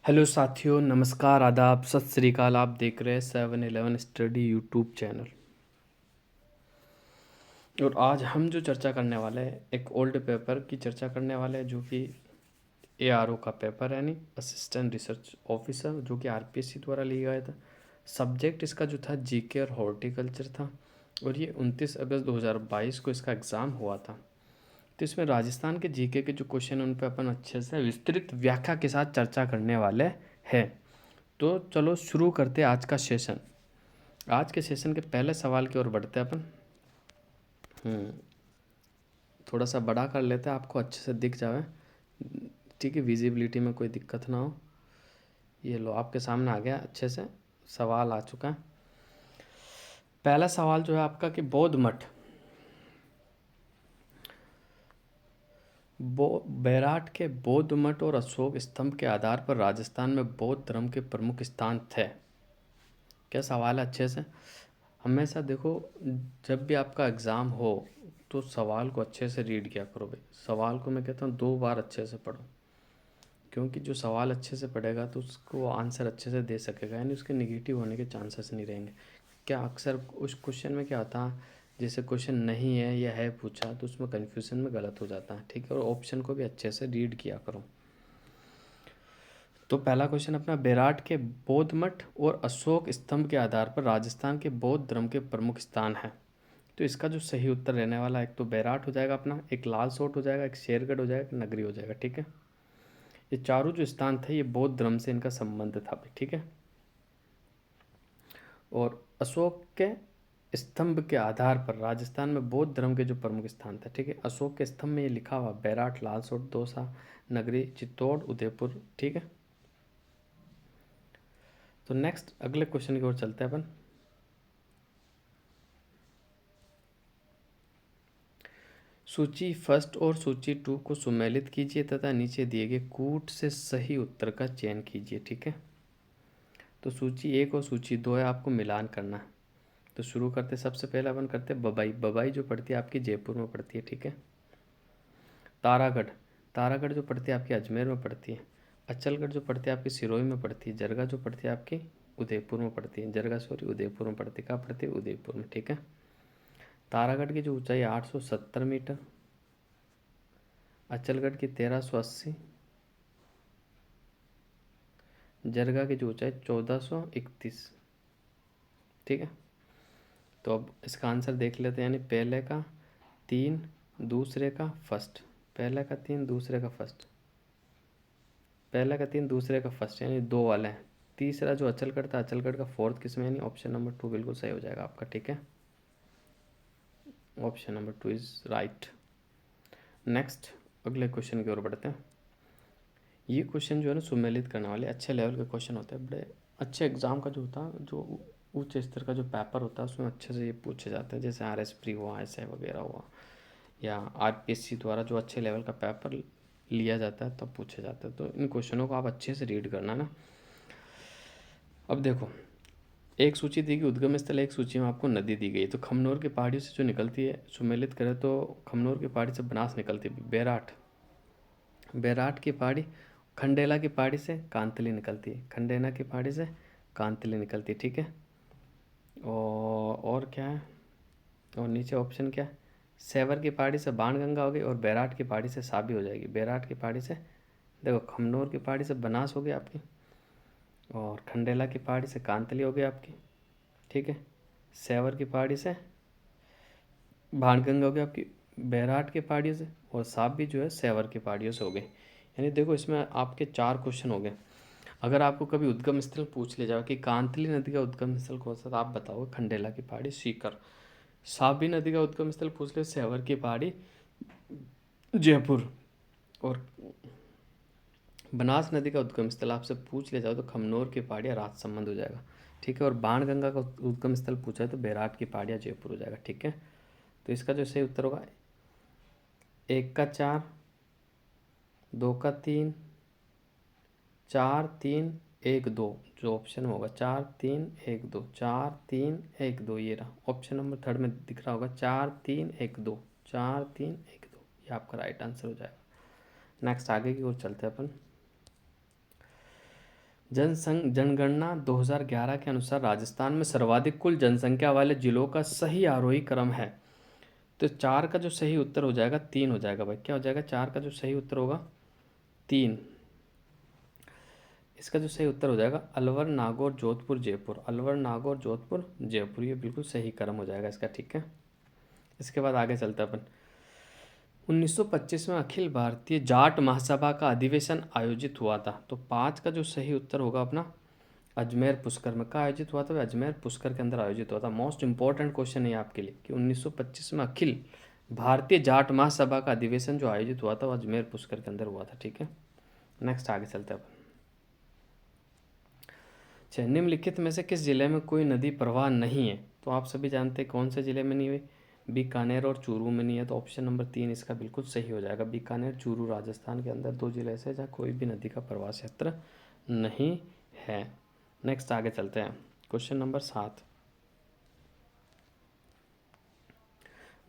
Hello साथियों, नमस्कार, आदाब, सत श्री अकाल। आप देख रहे हैं 7-Eleven स्टडी यूट्यूब चैनल। और आज हम जो चर्चा करने वाले हैं, एक ओल्ड पेपर की चर्चा करने वाले हैं, जो कि ARO का पेपर है, यानी असिस्टेंट रिसर्च ऑफिसर, जो कि RPSC द्वारा लिया गया था। सब्जेक्ट इसका जो था GK और हॉर्टिकल्चर था, और ये 29 अगस्त 2022 को इसका एग्ज़ाम हुआ था। तो इसमें राजस्थान के GK के जो क्वेश्चन, उन पर अपन अच्छे से विस्तृत व्याख्या के साथ चर्चा करने वाले हैं। तो चलो शुरू करते हैं आज का सेशन। आज के सेशन के पहले सवाल की ओर बढ़ते हैं अपन। थोड़ा सा बड़ा कर लेते हैं, आपको अच्छे से दिख जाए, ठीक है, विजिबिलिटी में कोई दिक्कत ना हो। ये लो, आपके सामने आ गया, अच्छे से सवाल आ चुका है। पहला सवाल जो है आपका कि बौद्ध मठ बैराट के बौद्ध मठ और अशोक स्तंभ के आधार पर राजस्थान में बौद्ध धर्म के प्रमुख स्थान थे। क्या सवाल है? अच्छे से हमेशा देखो, जब भी आपका एग्ज़ाम हो तो सवाल को अच्छे से रीड किया करो भाई। सवाल को मैं कहता हूँ 2 बार अच्छे से पढ़ो, क्योंकि जो सवाल अच्छे से पढ़ेगा तो उसको आंसर अच्छे से दे सकेगा, यानी उसके निगेटिव होने के चांसेस नहीं रहेंगे। क्या अक्सर उस क्वेश्चन में क्या होता है, जैसे क्वेश्चन नहीं है या है पूछा तो उसमें कन्फ्यूजन में गलत हो जाता है, ठीक है। और ऑप्शन को भी अच्छे से रीड किया करो। तो पहला क्वेश्चन अपना, बैराट के बौद्ध मठ और अशोक स्तंभ के आधार पर राजस्थान के बौद्ध धर्म के प्रमुख स्थान हैं। तो इसका जो सही उत्तर रहने वाला है, एक तो बैराट हो जाएगा अपना, एक लाल सोट हो जाएगा, एक शेरगढ़ हो जाएगा, एक नगरी हो जाएगा, ठीक है। ये चारों जो स्थान थे, ये बौद्ध धर्म से इनका संबंध था भाई, ठीक है। और अशोक के स्तंभ के आधार पर राजस्थान में बौद्ध धर्म के जो प्रमुख स्थान थे, ठीक है। अशोक के स्तंभ में ये लिखा हुआ बैराट, लालसोट, दौसा, नगरी, चित्तौड़, उदयपुर, ठीक है। तो नेक्स्ट अगले क्वेश्चन की ओर चलते हैं अपन। सूची फर्स्ट और सूची 2 को सुमेलित कीजिए तथा नीचे दिए गए कूट से सही उत्तर का चयन कीजिए, ठीक है। तो सूची 1 और सूची 2 है, आपको मिलान करना है। तो शुरू करते, सबसे पहले अपन करते हैं बबाई। बबाई जो पड़ती है आपकी जयपुर में पड़ती है, ठीक है। तारागढ़, तारागढ़ जो पड़ती है आपकी अजमेर में पड़ती है। अचलगढ़ जो पड़ती है आपकी सिरोही में पड़ती है। जरगा जो पड़ती है आपकी उदयपुर में पड़ती है। जरगा सॉरी उदयपुर में पड़ती है। कहाँ पड़ती है? उदयपुर में, ठीक है। तारागढ़ की जो ऊंचाई 870 मीटर, अचलगढ़ की 1380, जरगा की जो ऊंचाई 1431, ठीक है। तो अब इसका आंसर देख लेते हैं, यानी पहले का 3, दूसरे का फर्स्ट, पहले का 3, दूसरे का फर्स्ट, पहले का 3, दूसरे का फर्स्ट, यानी 2 वाले हैं। तीसरा जो अचलगढ़ था, अचलगढ़ का फोर्थ किसमें, यानी ऑप्शन नंबर 2 बिल्कुल सही हो जाएगा आपका, ठीक है। Option number 2 is right. Next अगले क्वेश्चन की ओर बढ़ते हैं। ये क्वेश्चन जो है ना, सुमेलित करने वाले अच्छे लेवल के क्वेश्चन होते हैं। बड़े अच्छे एग्जाम का जो होता है, जो उच्च स्तर का जो पेपर होता है, उसमें अच्छे से ये पूछे जाते हैं। जैसे RS प्री हुआ, ऐसे वगैरह हुआ, या RPSC द्वारा जो अच्छे लेवल का पेपर लिया जाता है तब पूछे जाते हैं। तो इन क्वेश्चनों को आप अच्छे से रीड करना ना। अब देखो, एक सूची दी गई उद्गम स्थल, एक सूची में आपको नदी दी गई। तो खमनोर की पहाड़ियों से जो निकलती है, सुमेलित करें तो खमनोर की पहाड़ी से बनास निकलती है। बैराट, बैराट की पहाड़ी, खंडेला की पहाड़ी से कांतली निकलती है। खंडेला की पहाड़ी से कांतली निकलती है, ठीक है। और क्या है, और नीचे ऑप्शन क्या है, सेवर की पहाड़ी से बाणगंगा हो गई, और बैराट की पहाड़ी से साबी हो जाएगी। बैराट की पहाड़ी से देखो, खमनोर की पहाड़ी से बनास हो गई आपकी, और खंडेला की पहाड़ी से कांतली हो गई आपकी, ठीक है। सेवर की पहाड़ी से बाणगंगा हो गई आपकी बैराट की पहाड़ियों से, और साबी जो है सेवर की पहाड़ियों से हो गई। यानी देखो, इसमें आपके 4 क्वेश्चन हो गए। अगर आपको कभी उद्गम स्थल पूछ लिया जाए कि कांतली नदी का उद्गम स्थल कौन सा, तो आप बताओ खंडेला की पहाड़ी सीकर। साबी नदी का उद्गम स्थल पूछ ले, सेवर की पहाड़ी जयपुर। और बनास नदी का उद्गम स्थल आपसे पूछ लिया जाए तो खमनोर की पहाड़ियाँ राजसमंद हो जाएगा, ठीक है। और बाणगंगा का उद्गम स्थल पूछा है तो बैराट की पहाड़ियाँ जयपुर हो जाएगा, ठीक है। तो इसका जो सही उत्तर होगा, 1 का 4, 2 का 3, 4 3 1 2, जो ऑप्शन में होगा 4 3 1 2, 4 3 1 2, ये रहा ऑप्शन नंबर 3 में दिख रहा होगा 4 3 1 2, 4 3 1 2, ये आपका राइट आंसर हो जाएगा। नेक्स्ट आगे की ओर चलते हैं अपन। जनगणना 2011 के अनुसार राजस्थान में सर्वाधिक कुल जनसंख्या वाले जिलों का सही आरोही क्रम है। तो 4 का जो सही उत्तर हो जाएगा 3 हो जाएगा भाई। क्या हो जाएगा? 4 का जो सही उत्तर होगा 3। इसका जो सही उत्तर हो जाएगा अलवर, नागौर, जोधपुर, जयपुर। अलवर, नागौर, जोधपुर, जयपुर, ये बिल्कुल सही क्रम हो जाएगा इसका। ठीक है, इसके बाद आगे चलते हैं अपन। 1925 में अखिल भारतीय जाट महासभा का अधिवेशन आयोजित हुआ था। तो 5 का जो सही उत्तर होगा अपना अजमेर पुष्कर में। कहाँ आयोजित हुआ था? अजमेर पुष्कर के अंदर आयोजित हुआ था। मोस्ट इंपॉर्टेंट क्वेश्चन है आपके लिए कि 1925 में अखिल भारतीय जाट महासभा का अधिवेशन जो आयोजित हुआ था वो अजमेर पुष्कर के अंदर हुआ था। ठीक है, नेक्स्ट आगे चलते हैं अपन। अच्छा, निम्नलिखित में से किस जिले में कोई नदी प्रवाह नहीं है? तो आप सभी जानते हैं कौन से जिले में नहीं हुई। बीकानेर और चूरू में नहीं है। तो ऑप्शन नंबर 3 इसका बिल्कुल सही हो जाएगा। बीकानेर, चूरू राजस्थान के अंदर 2 जिले ऐसे जहाँ कोई भी नदी का प्रवाह क्षेत्र नहीं है। नेक्स्ट आगे चलते हैं। क्वेश्चन नंबर 7,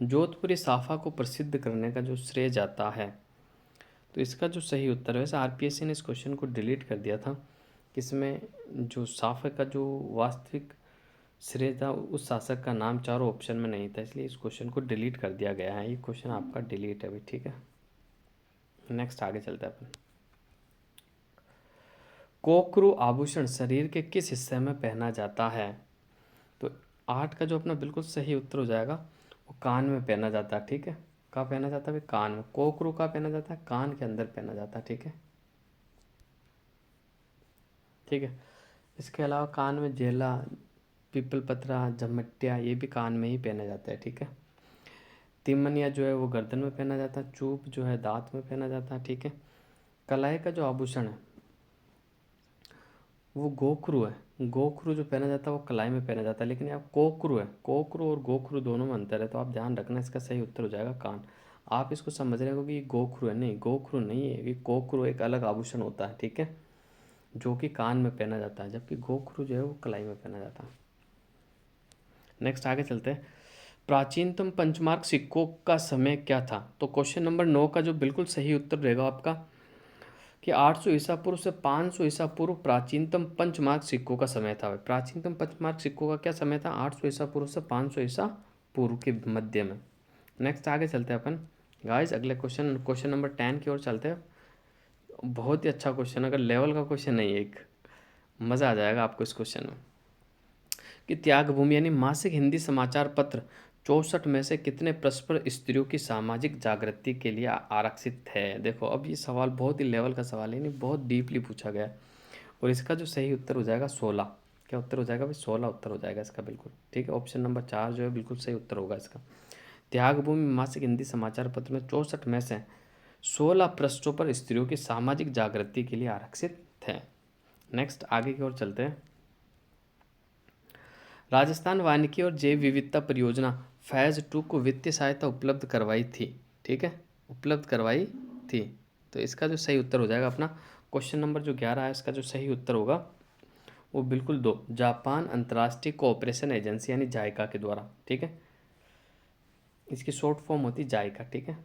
जोधपुरी साफा को प्रसिद्ध करने का जो श्रेय जाता है, तो इसका जो सही उत्तर है, वैसे आरपीएससी ने इस क्वेश्चन को डिलीट कर दिया था। इसमें जो साफा का जो वास्तविक श्रेय था उस शासक का नाम चारों ऑप्शन में नहीं था, इसलिए इस क्वेश्चन को डिलीट कर दिया गया है। ये क्वेश्चन आपका डिलीट है भाई। ठीक है, नेक्स्ट आगे चलते हैं अपन। कोकरू आभूषण शरीर के किस हिस्से में पहना जाता है? तो 8 का जो अपना बिल्कुल सही उत्तर हो जाएगा वो कान में पहना जाता है। ठीक है, कहाँ पहना जाता है भाई? कान में। कोकरू कहाँ पहना जाता है? कान के अंदर पहना जाता है। ठीक है, ठीक है। इसके अलावा कान में जेला, पीपल पत्रा, झमटिया, ये भी कान में ही पहना जाता है। ठीक है, तिमनिया जो है वो गर्दन में पहना जाता है। चूप जो है दांत में पहना जाता है। ठीक है, कलाई का जो आभूषण है वो गोखरू है। गोखरू जो पहना जाता है वो कलाई में पहना जाता है, लेकिन यहाँ कोकरू है। कोकरू और गोखरू दोनों में अंतर है, तो आप ध्यान रखना। इसका सही उत्तर हो जाएगा कान। आप इसको समझ रहे हो कि ये गोखरू है, नहीं, गोखरू नहीं है। ये कोकरू एक अलग आभूषण होता है। ठीक है, जो कि कान में पहना जाता है, जबकि गोखरू जो है वो कलाई में पहना जाता है। नेक्स्ट आगे चलते हैं। प्राचीनतम पंचमार्क सिक्कों का समय क्या था? तो क्वेश्चन नंबर 9 का जो बिल्कुल सही उत्तर रहेगा आपका कि 800 ईसा पूर्व से 500 ईसा पूर्व प्राचीनतम पंचमार्क सिक्कों का समय था। प्राचीनतम पंचमार्क सिक्कों का क्या समय था? 800 ईसा पूर्व से 500 ईसा पूर्व के मध्य में। नेक्स्ट आगे चलते हैं अपन गाइस। अगले क्वेश्चन नंबर 10 की ओर चलते हैं। बहुत ही अच्छा क्वेश्चन, अगर लेवल का क्वेश्चन नहीं है, एक मज़ा आ जाएगा आपको इस क्वेश्चन में। कि त्यागभूमि यानी मासिक हिंदी समाचार पत्र 64 में से कितने परस्पर स्त्रियों की सामाजिक जागृति के लिए आरक्षित है? देखो, अब ये सवाल बहुत ही लेवल का सवाल है, नहीं बहुत डीपली पूछा गया है। और इसका जो सही उत्तर हो जाएगा 16। क्या उत्तर हो जाएगा भाई? 16 उत्तर हो जाएगा इसका बिल्कुल। ठीक है, ऑप्शन नंबर 4 जो है बिल्कुल सही उत्तर होगा इसका। त्यागभूमि मासिक हिंदी समाचार पत्र में 64 में से 16 पृष्ठों पर स्त्रियों की सामाजिक जागृति के लिए आरक्षित थे। नेक्स्ट आगे की ओर चलते हैं। राजस्थान वानिकी और जैव विविधता परियोजना फेज 2 को वित्तीय सहायता उपलब्ध करवाई थी। ठीक है, उपलब्ध करवाई थी। तो इसका जो सही उत्तर हो जाएगा अपना क्वेश्चन नंबर जो 11 है, इसका जो सही उत्तर होगा वो बिल्कुल 2, जापान अंतर्राष्ट्रीय कोऑपरेशन एजेंसी यानी जायका के द्वारा। ठीक है, इसकी शॉर्ट फॉर्म होती है जायका। ठीक है,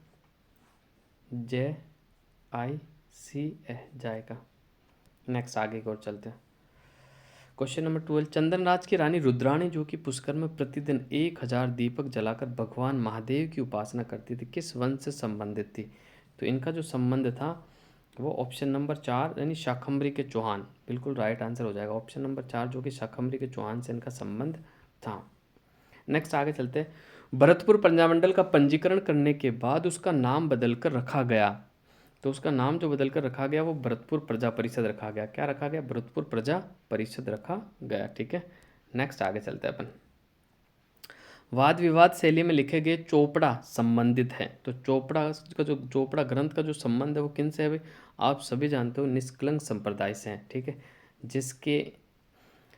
JICA, जायका। नेक्स्ट आगे की ओर चलते हैं। क्वेश्चन नंबर 12, चंदनराज की रानी रुद्राणी जो कि पुष्कर में प्रतिदिन 1000 दीपक जलाकर भगवान महादेव की उपासना करती थी, किस वंश से संबंधित थी? तो इनका जो संबंध था वो ऑप्शन नंबर 4 यानी शाकंभरी के चौहान, बिल्कुल राइट आंसर हो जाएगा। ऑप्शन नंबर 4 जो कि शाकंभरी के चौहान से इनका संबंध था। नेक्स्ट आगे चलते हैं। भरतपुर प्रजामंडल का पंजीकरण करने के बाद उसका नाम बदलकर रखा गया। तो उसका नाम जो बदल कर रखा गया वो भरतपुर प्रजा परिषद रखा गया। क्या रखा गया? भरतपुर प्रजा परिषद रखा गया। ठीक है, नेक्स्ट आगे चलते हैं अपन। वाद विवाद शैली में लिखे गए चोपड़ा संबंधित है। तो चोपड़ा ग्रंथ का जो संबंध है वो किन से है भाई? आप सभी जानते हो निष्कलंक संप्रदाय से है। ठीक है, जिसके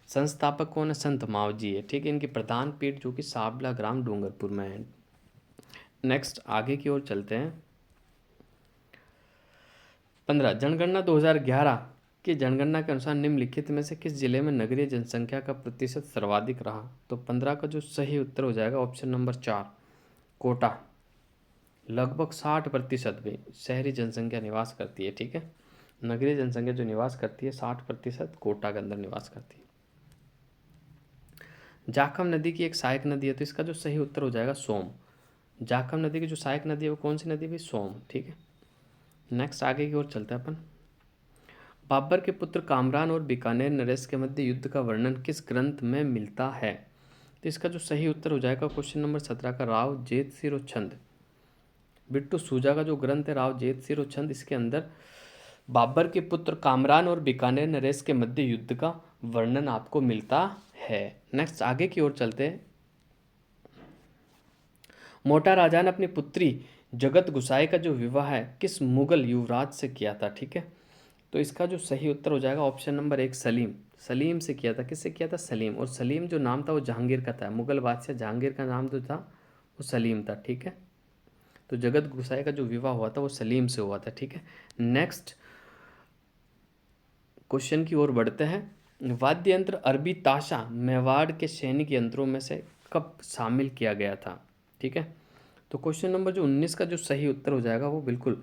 संस्थापक कौन है? संत मावजी है। ठीक है, इनकी प्रधान पीठ जो कि साबला ग्राम डूंगरपुर में है। नेक्स्ट आगे की ओर चलते हैं। 15, जनगणना 2011 की जनगणना के अनुसार निम्नलिखित में से किस जिले में नगरीय जनसंख्या का प्रतिशत सर्वाधिक रहा? तो 15 का जो सही उत्तर हो जाएगा ऑप्शन नंबर 4, कोटा। लगभग 60% में शहरी जनसंख्या निवास करती है। ठीक है, नगरीय जनसंख्या जो निवास करती है 60% कोटा के अंदर निवास करती है। जाखम नदी की एक सहायक नदी है, तो इसका जो सही उत्तर हो जाएगा सोम। जाखम नदी की जो सहायक नदी है वो कौन सी नदी भी? सोम। ठीक है, नेक्स्ट आगे की ओर चलते हैं अपन। बाबर के पुत्र कामरान और बीकानेर नरेश के मध्य युद्ध का वर्णन किस ग्रंथ में मिलता है? तो इसका जो सही उत्तर हो जाएगा क्वेश्चन नंबर 17 का राव जेत सिर और छंद। बिट्टू सूजा का जो ग्रंथ है राव जेत सिर और छंद, इसके अंदर बाबर के पुत्र कामरान और बीकानेर नरेश के मध्य युद्ध का वर्णन आपको मिलता है। नेक्स्ट आगे की ओर चलते हैं। मोटा राजा ने अपनी पुत्री जगत गुसाई का जो विवाह है किस मुगल युवराज से किया था? ठीक है, तो इसका जो सही उत्तर हो जाएगा ऑप्शन नंबर 1 सलीम। सलीम से किया था। किससे किया था? सलीम। और सलीम जो नाम था वो जहांगीर का था। मुगल बादशाह जहांगीर का नाम जो था वो सलीम था। ठीक है, तो जगत गुसाई का जो विवाह हुआ था वो सलीम से हुआ था। ठीक है, नेक्स्ट क्वेश्चन की ओर बढ़ते हैं। वाद्य यंत्र अरबी ताशा मेवाड़ के सैनिक यंत्रों में से कब शामिल किया गया था? ठीक है, तो क्वेश्चन नंबर जो 19 का जो सही उत्तर हो जाएगा वो बिल्कुल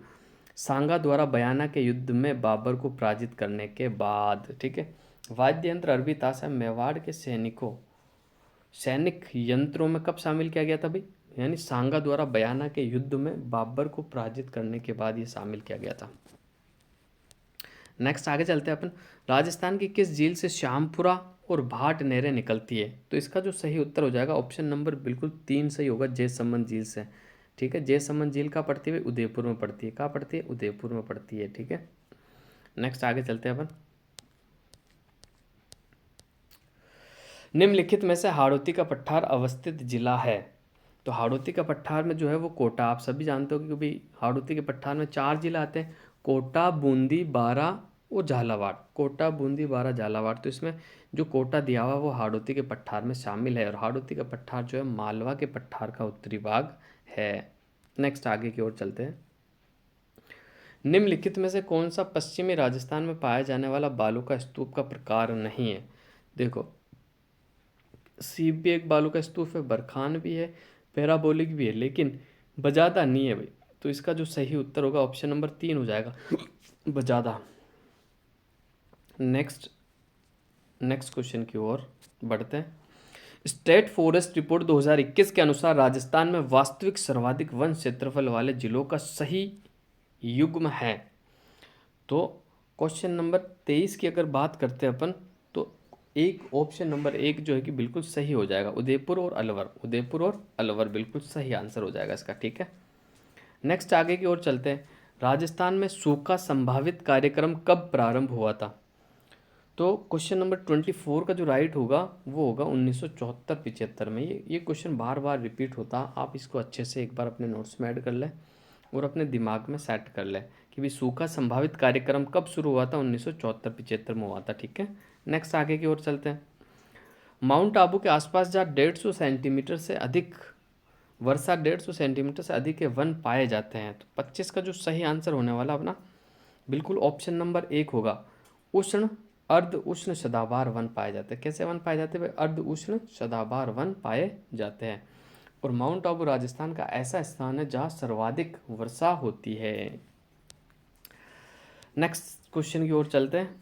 सांगा द्वारा बयाना के युद्ध में बाबर को पराजित करने के बाद। ठीक है, वाद्य यंत्र अरबी ताशा मेवाड़ के सैनिक यंत्रों में कब शामिल किया गया था भाई? यानी सांगा द्वारा बयाना के युद्ध में बाबर को पराजित करने के बाद ये शामिल किया गया था। नेक्स्ट आगे चलते हैं अपन। राजस्थान की किस झील से श्यामपुरा और भाट नहरें निकलती है? तो इसका जो सही उत्तर हो जाएगा ऑप्शन नंबर बिल्कुल 3 सही होगा, जयसमंद झील से। ठीक है, जयसमंद झील कहाँ पड़ती है? उदयपुर में पड़ती है। कहाँ पड़ती है? उदयपुर में पड़ती है। ठीक है, नेक्स्ट आगे चलते हैं अपन। निम्नलिखित में से हाड़ौती का पठार अवस्थित जिला है? तो हाड़ौती का पठार में जो है वो कोटा। आप सभी जानते हो कि भाई हाड़ौती के पठार में 4 जिला आते हैं, कोटा, बूंदी, बारा और झालावाड़। कोटा, बूंदी, बारा, झालावाड़। तो इसमें जो कोटा दिया हुआ वो हाड़ौती के पठार में शामिल है, और हाड़ौती का पठार जो है मालवा के पठार का उत्तरी भाग है। नेक्स्ट आगे की ओर चलते हैं। निम्नलिखित में से कौन सा पश्चिमी राजस्थान में पाया जाने वाला बालू का स्तूप का प्रकार नहीं है? देखो, सीप भी एक बालू का स्तूप है, बरखान भी है, पैराबोलिक भी है, लेकिन बजादा नहीं है भाई। तो इसका जो सही उत्तर होगा ऑप्शन नंबर 3 हो जाएगा, बजादा। नेक्स्ट क्वेश्चन की ओर बढ़ते हैं। स्टेट फॉरेस्ट रिपोर्ट 2021 के अनुसार राजस्थान में वास्तविक सर्वाधिक वन क्षेत्रफल वाले जिलों का सही युग्म है। तो क्वेश्चन नंबर 23 की अगर बात करते हैं अपन, तो एक ऑप्शन नंबर 1 जो है कि बिल्कुल सही हो जाएगा, उदयपुर और अलवर। उदयपुर और अलवर बिल्कुल सही आंसर हो जाएगा इसका। ठीक है, नेक्स्ट आगे की ओर चलते हैं। राजस्थान में सूखा संभावित कार्यक्रम कब प्रारंभ हुआ था? तो क्वेश्चन नंबर 24 का जो राइट होगा वो होगा 1974-75 में। ये क्वेश्चन बार बार रिपीट होता, आप इसको अच्छे से एक बार अपने नोट्स में ऐड कर लें और अपने दिमाग में सेट कर लें कि भाई सूखा संभावित कार्यक्रम कब शुरू हुआ था? 1974-75 में हुआ था। ठीक है, नेक्स्ट आगे की ओर चलते हैं। माउंट आबू के आसपास जहाँ 150 सेंटीमीटर से अधिक वर्षा 150 सेंटीमीटर से अधिक के वन पाए जाते हैं, तो 25 का जो सही आंसर होने वाला अपना बिल्कुल ऑप्शन नंबर 1 होगा, उष्ण अर्ध उष्ण सदाबहार वन पाए जाते हैं। कैसे वन पाए जाते हैं? अर्ध उष्ण सदाबहार वन पाए जाते हैं। और माउंट आबू राजस्थान का ऐसा स्थान है जहाँ सर्वाधिक वर्षा होती है। नेक्स्ट क्वेश्चन की ओर चलते हैं।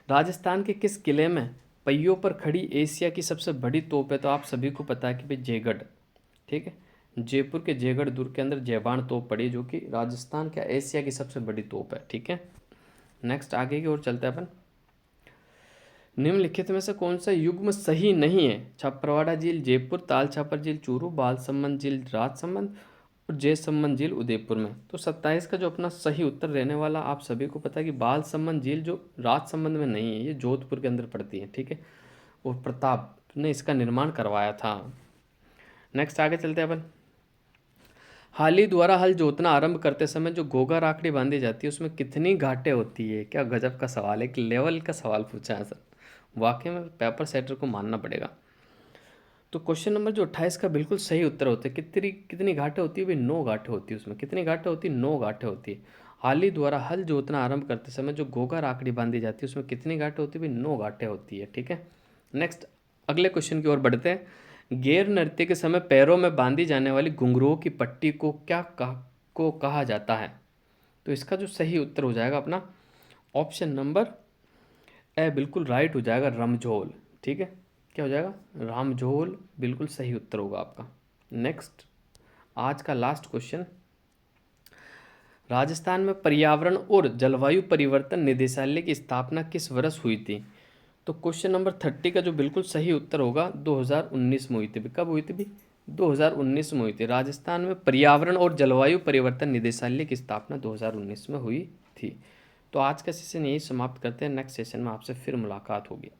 राजस्थान के किस किले में पहियों पर खड़ी एशिया की सबसे बड़ी तोप है? तो आप सभी को पता है कि भाई जयगढ़। ठीक है, जयपुर के जयगढ़ दुर्ग के अंदर जयबान तोप पड़ी, जो कि राजस्थान का एशिया की सबसे बड़ी तोप है। ठीक है, नेक्स्ट आगे की ओर चलते हैं अपन। निम्नलिखित में से कौन सा युग्म सही नहीं है? छपरवाड़ा झील जयपुर, ताल छापर झील चूरू, बालसमंद झील राजसमंद और जयसमंद झील उदयपुर में। तो 27 का जो अपना सही उत्तर रहने वाला आप सभी को पता है कि बालसमंद झील जो राजसमंद में नहीं है, ये जोधपुर के अंदर पड़ती है। ठीक है, और प्रताप ने इसका निर्माण करवाया था। नेक्स्ट आगे चलते हैं अपन। हाली द्वारा हल जोतना आरंभ करते समय जो गोगा राखड़ी बांधी जाती है उसमें कितनी घाटें होती है? क्या गजब का सवाल है, एक लेवल का सवाल पूछा है सर, वाकई में पेपर सेटर को मानना पड़ेगा। तो क्वेश्चन नंबर जो 28 का बिल्कुल सही उत्तर होता है। कितनी कितनी घाटें होती है भाई? 9 घाटें होती है। उसमें कितनी घाटें होती है? 9 घाटें होती है। हाली द्वारा हल जोतना आरंभ करते समय जो गोगा राखड़ी बांधी जाती है उसमें कितनी घाटें होती है भाई? 9 घाटें होती है। ठीक है, नेक्स्ट अगले क्वेश्चन की ओर बढ़ते हैं। गैर नृत्य के समय पैरों में बांधी जाने वाली घुंघरुओं की पट्टी को कहा जाता है? तो इसका जो सही उत्तर हो जाएगा अपना ऑप्शन नंबर ए बिल्कुल राइट हो जाएगा, रमझोल। ठीक है, क्या हो जाएगा? रामझोल बिल्कुल सही उत्तर होगा आपका। नेक्स्ट, आज का लास्ट क्वेश्चन, राजस्थान में पर्यावरण और जलवायु परिवर्तन निदेशालय की स्थापना किस वर्ष हुई थी? तो क्वेश्चन नंबर 30 का जो बिल्कुल सही उत्तर होगा 2019 में हुई थी। कब हुई थी भी? 2019 में हुई थी। राजस्थान में पर्यावरण और जलवायु परिवर्तन निदेशालय की स्थापना 2019 में हुई थी। तो आज का सेशन यही समाप्त करते हैं, नेक्स्ट सेशन में आपसे फिर मुलाकात होगी।